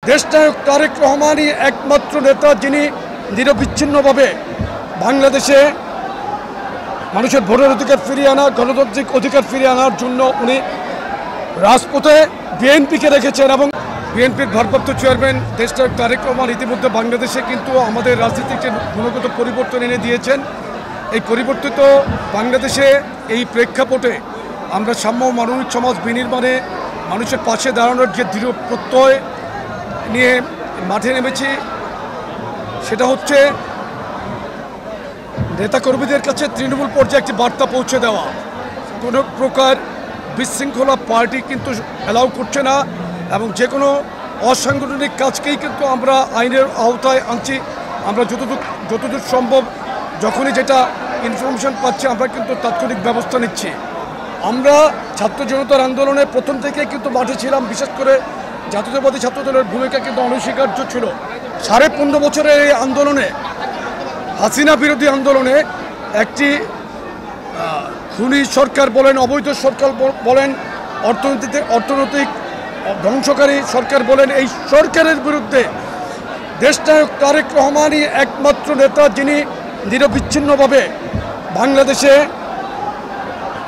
দেশনায়ক তারেক রহমানই একমাত্র নেতা যিনি নিরবিচ্ছিন্নভাবে বাংলাদেশে মানুষের ভোটের অধিকার ফিরিয়ে আনা, গণতান্ত্রিক অধিকার ফিরিয়ে আনার জন্য উনি রাজপথে বিএনপিকে রেখেছেন এবং বিএনপির ভারপ্রাপ্ত চেয়ারম্যান দেশনায়ক তারেক রহমান ইতিমধ্যে বাংলাদেশে কিন্তু আমাদের রাজনীতিতে গুণগত পরিবর্তন এনে দিয়েছেন। এই পরিবর্তিত বাংলাদেশে এই প্রেক্ষাপটে আমরা সাম্য মানবিক সমাজ বিনির্মাণে মানুষের পাশে দাঁড়ানোর যে দৃঢ় প্রত্যয় নিয়ে মাঠে নেমেছি, সেটা হচ্ছে নেতাকর্মীদের কাছে তৃণমূল পর্যায়ে একটি বার্তা পৌঁছে দেওয়া। কোনো প্রকার বিশৃঙ্খলা পার্টি কিন্তু অ্যালাউ করছে না এবং যে কোনো অসাংগঠনিক কাজকেই কিন্তু আমরা আইনের আওতায় আনছি। আমরা যতদূর সম্ভব যখনই যেটা ইনফরমেশন পাচ্ছি আমরা কিন্তু তাৎক্ষণিক ব্যবস্থা নিচ্ছি। আমরা ছাত্র জনতার আন্দোলনে প্রথম থেকে কিন্তু মাঠে ছিলাম। বিশেষ করে জাতীয়তাবাদী ছাত্রদলের ভূমিকা কিন্তু অনস্বীকার্য ছিল। 15.5 বছরের এই আন্দোলনে, হাসিনা বিরোধী আন্দোলনে, একটি খুনি সরকার বলেন, অবৈধ সরকার বলেন, অর্থনৈতিক ধ্বংসকারী সরকার বলেন, এই সরকারের বিরুদ্ধে দেশনায়ক তারেক রহমানই একমাত্র নেতা যিনি নিরবিচ্ছিন্নভাবে বাংলাদেশে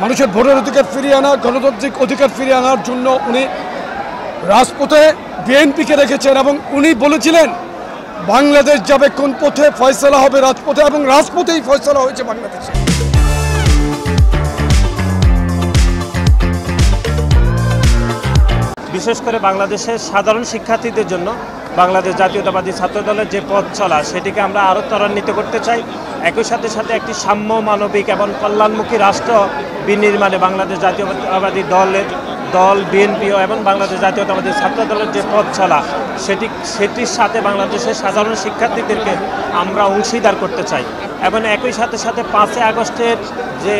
মানুষের ভোটের অধিকার ফিরিয়ে আনা, গণতান্ত্রিক অধিকার ফিরিয়ে আনার জন্য উনি রাজপথে বিএনপিকে রেখেছেন এবং উনি বলেছিলেন বাংলাদেশ যাবে কোন পথে, ফয়সালা হবে রাজপথে, এবং রাজপথেই ফয়সালা হয়েছে বাংলাদেশে। বিশেষ করে বাংলাদেশের সাধারণ শিক্ষার্থীদের জন্য বাংলাদেশ জাতীয়তাবাদী ছাত্রদলের যে পথ চলা, সেটিকে আমরা আরও ত্বরান্বিত করতে চাই। একই সাথে একটি সাম্য, মানবিক এবং কল্যাণমুখী রাষ্ট্র বিনির্মাণে বাংলাদেশ জাতীয়তাবাদী দল বিএনপিও এবং বাংলাদেশ জাতীয়তাবাদী ছাত্রদলের যে পথ চলা, সেটির সাথে বাংলাদেশের সাধারণ শিক্ষার্থীদেরকে আমরা অংশীদার করতে চাই। এবং একই সাথে 5 আগস্টের যে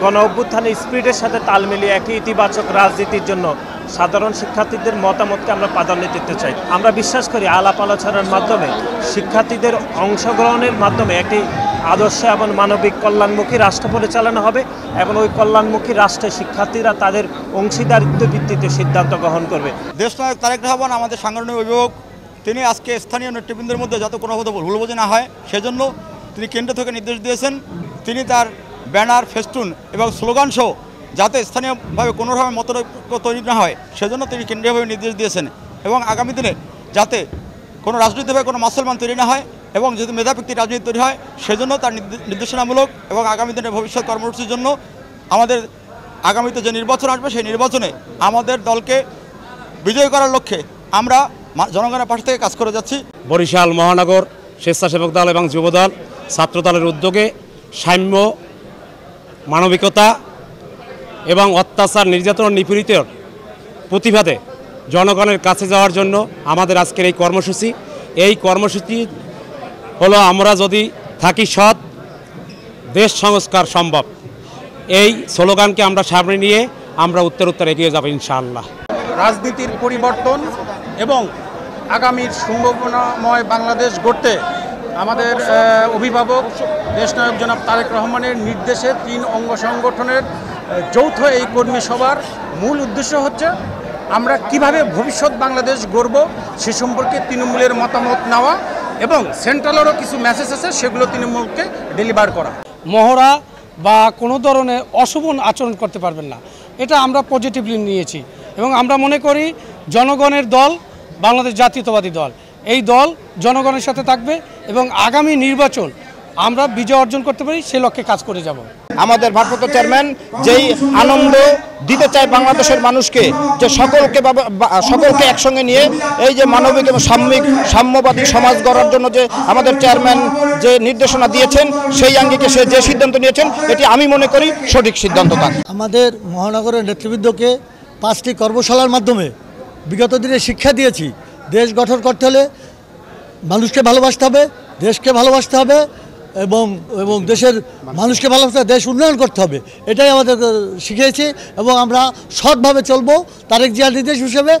গণ অভ্যুত্থানের স্পিরিটের সাথে তাল মিলিয়ে একটি ইতিবাচক রাজনীতির জন্য সাধারণ শিক্ষার্থীদের মতামতকে আমরা প্রাধান্য দিতে চাই। আমরা বিশ্বাস করি আলাপ আলোচনার মাধ্যমে, শিক্ষার্থীদের অংশগ্রহণের মাধ্যমে একটি আদর্শ এবং মানবিক কল্যাণমুখী রাষ্ট্র পরিচালনা হবে এবং ওই কল্যাণমুখী রাষ্ট্রে শিক্ষার্থীরা তাদের অংশীদারিত্ব ভিত্তিতে সিদ্ধান্ত গ্রহণ করবে। দেশনায়ক তারেক রহমান আমাদের সাংগঠনিক অভিভাবক। তিনি আজকে স্থানীয় নেতৃবৃন্দের মধ্যে যাতে কোনো ভুলবোঝাবুঝি না হয়, সেজন্য তিনি কেন্দ্র থেকে নির্দেশ দিয়েছেন। তিনি তার ব্যানার, ফেস্টুন এবং স্লোগান সহ যাতে স্থানীয়ভাবে কোনোভাবে মতৈক্য তৈরি না হয়, সেজন্য তিনি কেন্দ্রীয়ভাবে নির্দেশ দিয়েছেন। এবং আগামী দিনে যাতে কোনো রাজনৈতিকভাবে কোনো মুসলমান তৈরি না হয় এবং যদি মেধাভিত্তিক রাজনীতি তৈরি হয়, সেজন্য তার নির্দেশনামূলক এবং আগামী দিনের ভবিষ্যৎ কর্মসূচির জন্য আমাদের আগামীতে যে নির্বাচন আসবে, সেই নির্বাচনে আমাদের দলকে বিজয় করার লক্ষ্যে আমরা জনগণের পাশ থেকে কাজ করে যাচ্ছি। বরিশাল মহানগর স্বেচ্ছাসেবক দল এবং যুবদল ছাত্রদলের উদ্যোগে সাম্য, মানবিকতা এবং অত্যাচার, নির্যাতন, নিপীড়িতের প্রতিবাদে জনগণের কাছে যাওয়ার জন্য আমাদের আজকের এই কর্মসূচি। এই কর্মসূচি হলো আমরা যদি থাকি সৎ, দেশ সংস্কার সম্ভব। এই স্লোগানকে আমরা সামনে নিয়ে আমরা উত্তর এগিয়ে যাব ইনশাআল্লাহ। রাজনীতির পরিবর্তন এবং আগামীর সম্ভাবনাময় বাংলাদেশ গড়তে আমাদের অভিভাবক দেশনায়ক জনাব তারেক রহমানের নির্দেশে 3 অঙ্গ সংগঠনের যৌথ এই কর্মী সভার মূল উদ্দেশ্য হচ্ছে আমরা কিভাবে ভবিষ্যৎ বাংলাদেশ গড়ব সে সম্পর্কে তৃণমূলের মতামত নেওয়া এবং সেন্ট্রালেরও কিছু মেসেজ আছে, সেগুলো তৃণমূলকে ডেলিভার করা। মহড়া বা কোনো ধরনের অশুভ আচরণ করতে পারবেন না, এটা আমরা পজিটিভলি নিয়েছি এবং আমরা মনে করি জনগণের দল বাংলাদেশ জাতীয়তাবাদী দল, এই দল জনগণের সাথে থাকবে এবং আগামী নির্বাচন আমরা বিজয় অর্জন করতে পারি সে লক্ষ্যে কাজ করে যাব। আমাদের ভারপ্রাপ্ত চেয়ারম্যান যেই আনন্দ দিতে চায় বাংলাদেশের মানুষকে, যে সকলকে একসঙ্গে নিয়ে এই যে মানবিক এবং সাম্যবাদী সমাজ গড়ার জন্য যে আমাদের চেয়ারম্যান যে নির্দেশনা দিয়েছেন, সেই আঙ্গিকে সে যে সিদ্ধান্ত নিয়েছেন, এটি আমি মনে করি সঠিক সিদ্ধান্ত। আমাদের মহানগরের নেতৃবৃন্দকে 5টি কর্মশালার মাধ্যমে বিগত দিনে শিক্ষা দিয়েছি। দেশ গঠন করতে হলে মানুষকে ভালোবাসতে হবে, দেশকে ভালোবাসতে হবে এবং দেশের মানুষকে ভালোবাসতে হবে, দেশ উন্নয়ন করতে হবে, এটাই আমাদের শিখিয়েছি এবং আমরা সৎভাবে চলবো। তারেক জিয়ার নির্দেশ হিসেবে